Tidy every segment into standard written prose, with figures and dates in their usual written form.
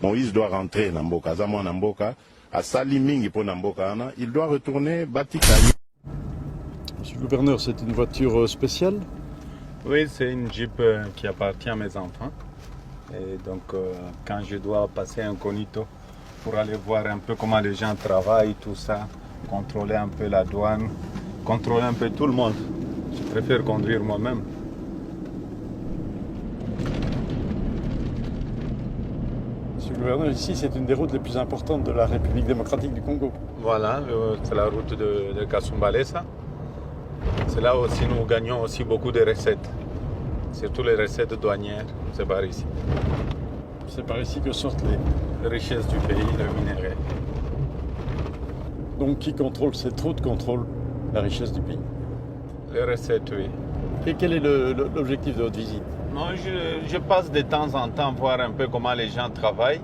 Moïse doit rentrer na mboka, za mwana mboka, asali mingi po na mboka ana, il doit retourner Batikali. Monsieur le gouverneur, c'est une voiture spéciale? Oui, c'est une Jeep qui appartient à mes enfants. Et donc, quand je dois passer incognito pour aller voir un peu comment les gens travaillent, tout ça, contrôler un peu la douane, contrôler un peu tout le monde, je préfère conduire moi-même. Monsieur le gouverneur, ici, c'est une des routes les plus importantes de la République démocratique du Congo. Voilà, c'est la route de Kasumbalesa. C'est là aussi nous gagnons aussi beaucoup de recettes. Surtout les recettes douanières, c'est par ici. C'est par ici que sortent les richesses du pays, le minerai. Donc qui contrôle cette route contrôle la richesse du pays? Les recettes, oui. Et quel est l'objectif de votre visite? Non, je passe de temps en temps voir un peu comment les gens travaillent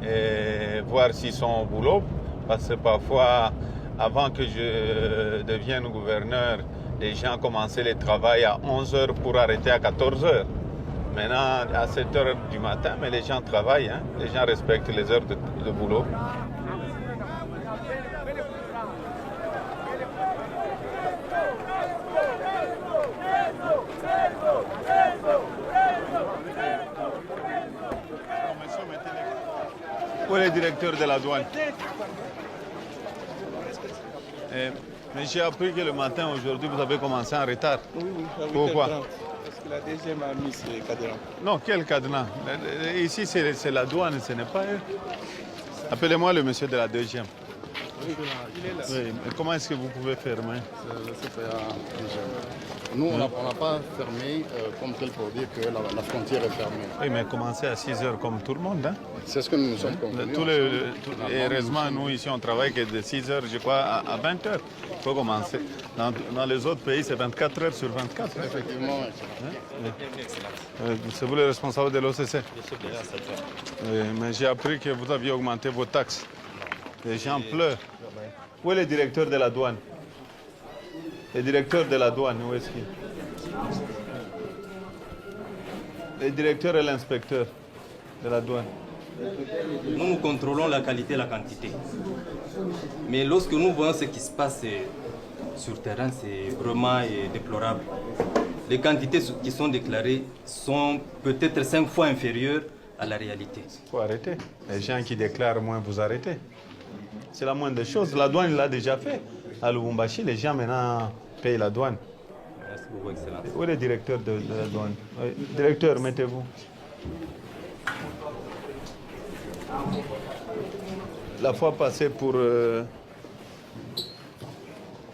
et voir s'ils sont au boulot. Parce que parfois, avant que je devienne gouverneur, les gens commençaient le travail à 11h pour arrêter à 14h. Maintenant, à 7h du matin, mais les gens travaillent, hein? Les gens respectent les heures de boulot. Où est le directeur de la douane? Mais j'ai appris que le matin, aujourd'hui, vous avez commencé en retard. Oui, Pourquoi? Parce que la DGM a mis ce cadenas. Non, quel cadenas? Ici, c'est la douane, ce n'est pas eux. Appelez-moi le monsieur de la deuxième. Oui, il est là. Oui, mais comment est-ce que vous pouvez fermer? C'est CPA DGM. Nous, on n'a pas fermé comme tel pour dire que la frontière est fermée. Oui, mais commencez à 6h comme tout le monde. Hein? C'est ce que nous nous sommes convenus. Et heureusement, nous ici, on travaille que de 6h, je crois, à 20h. Il faut commencer. Dans les autres pays, c'est 24 heures sur 24. Effectivement. C'est vous le responsable de l'OCC? Oui, mais j'ai appris que vous aviez augmenté vos taxes. Les gens pleurent. Où est le directeur de la douane? Le directeur de la douane, où est-ce qu'il est? Le directeur et l'inspecteur de la douane. Nous contrôlons la qualité et la quantité. Mais lorsque nous voyons ce qui se passe sur le terrain, c'est vraiment déplorable. Les quantités qui sont déclarées sont peut-être 5 fois inférieures à la réalité. Il faut arrêter. Les gens qui déclarent moins, vous arrêtez. C'est la moindre des choses. La douane l'a déjà fait. À Lubumbashi, les gens maintenant payent la douane. Merci beaucoup, Excellence. Où est le directeur de la douane? Oui. Directeur, mettez-vous. La fois passée,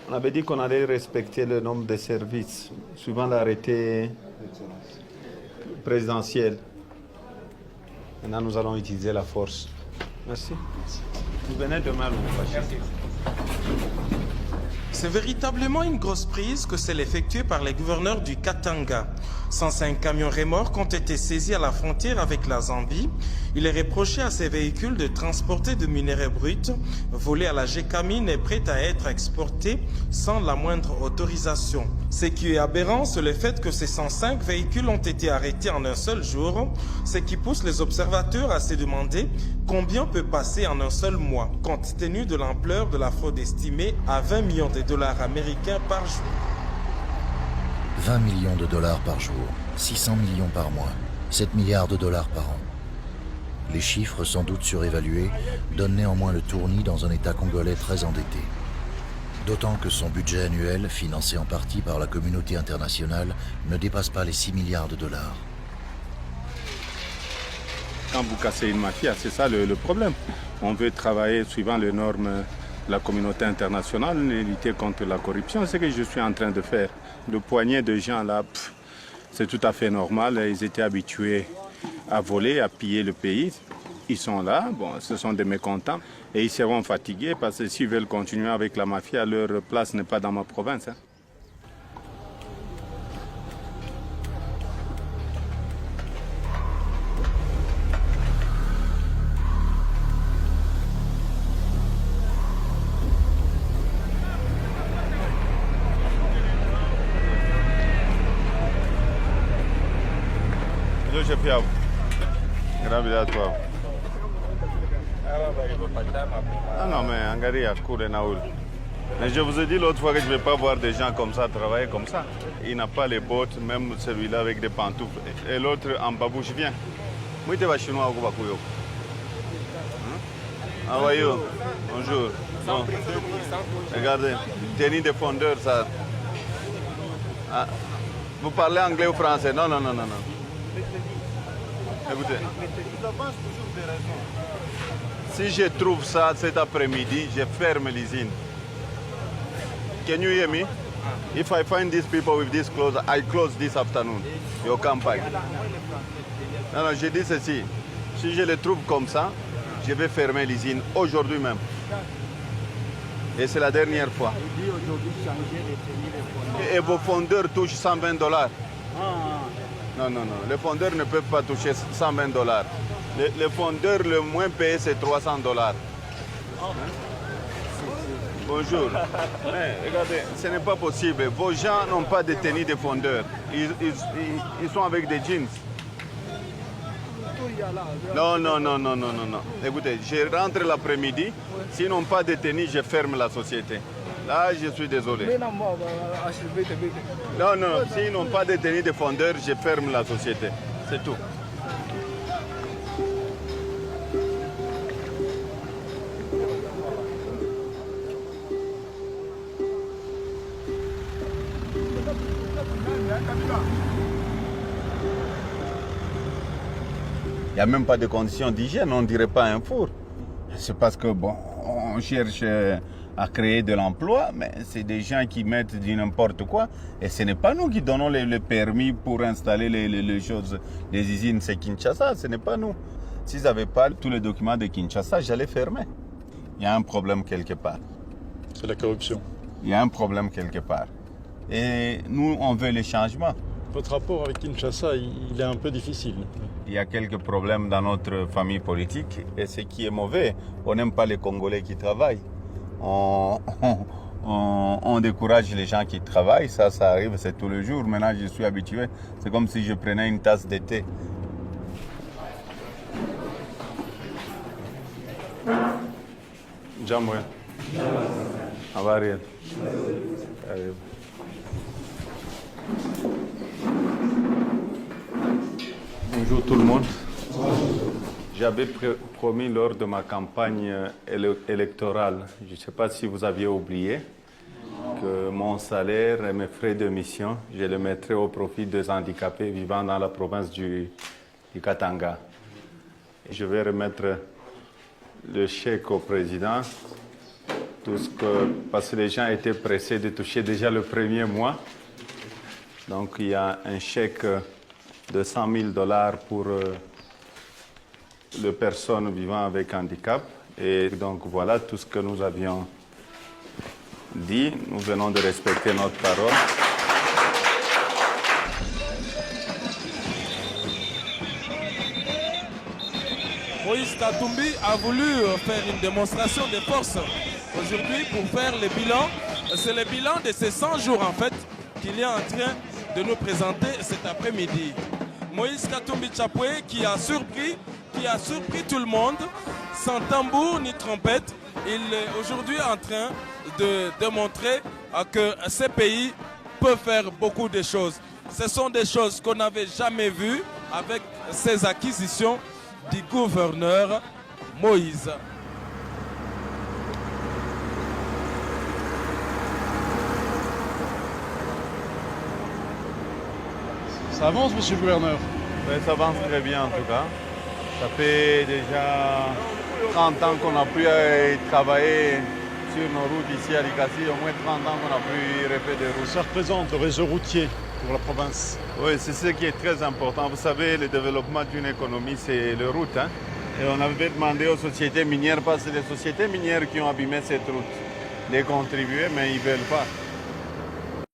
on avait dit qu'on allait respecter le nombre de services, suivant l'arrêté présidentiel. Maintenant, nous allons utiliser la force. Merci. Vous venez demain à Lubumbashi. C'est véritablement une grosse prise que celle effectuée par les gouverneurs du Katanga. 105 camions remorques ont été saisis à la frontière avec la Zambie. Il est reproché à ces véhicules de transporter de minerais bruts, volés à la Gécamine et prêts à être exportés sans la moindre autorisation. Ce qui est aberrant, c'est le fait que ces 105 véhicules ont été arrêtés en un seul jour, ce qui pousse les observateurs à se demander combien peut passer en un seul mois, compte tenu de l'ampleur de la fraude estimée à 20 millions de dollars américains par jour. 20 millions de dollars par jour, 600 millions par mois, 7 milliards de dollars par an. Les chiffres, sans doute surévalués, donnent néanmoins le tournis dans un État congolais très endetté. D'autant que son budget annuel, financé en partie par la communauté internationale, ne dépasse pas les 6 milliards de dollars. Quand vous cassez une mafia, c'est ça le problème. On veut travailler suivant les normes de la communauté internationale, lutter contre la corruption. C'est ce que je suis en train de faire. Le poignet de gens là, c'est tout à fait normal. Ils étaient habitués à voler, à piller le pays. Ils sont là, bon, ce sont des mécontents. Et ils seront fatigués parce que s'ils veulent continuer avec la mafia, leur place n'est pas dans ma province. Hein. Je fais à vous. Grand à toi. Ah non, mais Angari a couru Naoul. Mais je vous ai dit l'autre fois que je ne vais pas voir des gens comme ça travailler comme ça. Il n'a pas les bottes, même celui-là avec des pantoufles. Et l'autre en babouche vient. Moi, tu vas chinois au Bakuyo. How are you? Bonjour. Bon. Regardez, tenue de fondeur, ça. Ah. Vous parlez anglais ou français? Non, non, non, non, non. Écoutez. Si je trouve ça cet après-midi, je ferme l'usine. Can you hear me? If I find these people with this clothes, I close this afternoon. Your campagne. Non, non, je dis ceci. Si je les trouve comme ça, je vais fermer l'usine aujourd'hui même. Et c'est la dernière fois. Et vos fondeurs touchent $120. Non, non, non. Les fondeurs ne peuvent pas toucher $120. Les fondeurs, le moins payé, c'est $300. Bonjour. Mais, regardez, ce n'est pas possible. Vos gens n'ont pas de tenue de fondeur. Ils sont avec des jeans. Non, non, non, non, non, non, non. Écoutez, je rentre l'après-midi. S'ils n'ont pas de tenue, je ferme la société. Là, je suis désolé. Non, non, s'ils n'ont pas de tenue de fondeur, je ferme la société. C'est tout. Il n'y a même pas de conditions d'hygiène, on ne dirait pas un four. C'est parce que, bon, on cherche à créer de l'emploi, mais c'est des gens qui mettent du n'importe quoi. Et ce n'est pas nous qui donnons le permis pour installer les choses, les usines, c'est Kinshasa, ce n'est pas nous. S'ils n'avaient pas tous les documents de Kinshasa, j'allais fermer. Il y a un problème quelque part. C'est la corruption. Il y a un problème quelque part. Et nous, on veut les changements. Votre rapport avec Kinshasa, il est un peu difficile. Il y a quelques problèmes dans notre famille politique et ce qui est mauvais, on n'aime pas les Congolais qui travaillent. On décourage les gens qui travaillent, ça arrive, c'est tous les jours. Maintenant, je suis habitué. C'est comme si je prenais une tasse de thé. Jamwe. Avariel. Bonjour tout le monde. J'avais promis lors de ma campagne électorale, je ne sais pas si vous aviez oublié, que mon salaire et mes frais de mission, je les mettrais au profit des handicapés vivant dans la province du Katanga. Et je vais remettre le chèque au président, parce que les gens étaient pressés de toucher déjà le premier mois. Donc il y a un chèque de $100 000 pour les personnes vivant avec handicap. Et donc voilà tout ce que nous avions dit. Nous venons de respecter notre parole. Moïse Katumbi a voulu faire une démonstration de force aujourd'hui pour faire le bilan. C'est le bilan de ces 100 jours en fait qu'il est en train de nous présenter cet après-midi. Moïse Katumbi Chapwe qui a surpris tout le monde, sans tambour ni trompette. Il est aujourd'hui en train de démontrer que ce pays peut faire beaucoup de choses. Ce sont des choses qu'on n'avait jamais vues avec ces acquisitions du gouverneur Moïse. Ça avance, monsieur le gouverneur? Oui, ça avance très bien en tout cas. Ça fait déjà 30 ans qu'on a pu travailler sur nos routes ici à Likasi, au moins 30 ans qu'on a pu refaire des routes. Ça représente le réseau routier pour la province? Oui, c'est ce qui est très important. Vous savez, le développement d'une économie, c'est les routes. Hein? Et on avait demandé aux sociétés minières, parce que c'est les sociétés minières qui ont abîmé cette route, de contribuer, mais ils ne veulent pas.